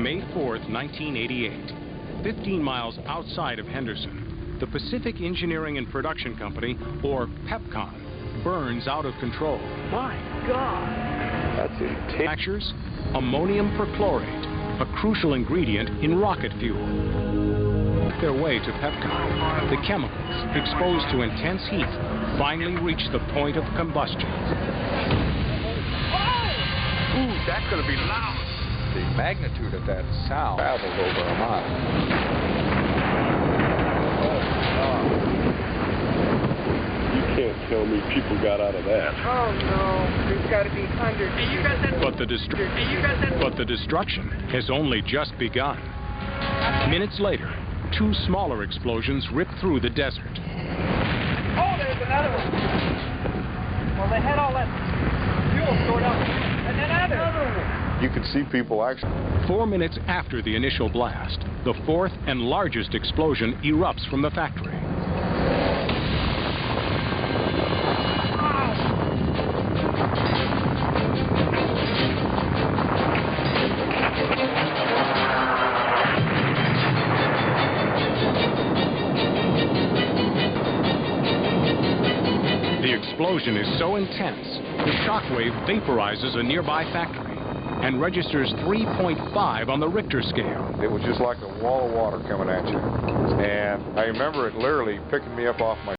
May 4th, 1988. 15 miles outside of Henderson, the Pacific Engineering and Production Company, or PEPCON, burns out of control. My God! That's intense. Manufactures ammonium perchlorate, a crucial ingredient in rocket fuel. Their way to PEPCON, the chemicals, exposed to intense heat, finally reach the point of combustion. Ooh, that's going to be loud. The magnitude of that sound traveled over a mile. You can't tell me people got out of that. Oh no, there's got to be hundreds. Hey, you got that? But the destruction has only just begun. Minutes later, two smaller explosions rip through the desert. Oh, there's another one. Well, they had all that fuel stored up, and then another one. You could see people actually. 4 minutes after the initial blast, the fourth and largest explosion erupts from the factory. The explosion is so intense, the shockwave vaporizes a nearby factory and registers 3.5 on the Richter scale. It was just like a wall of water coming at you. And I remember it literally picking me up off my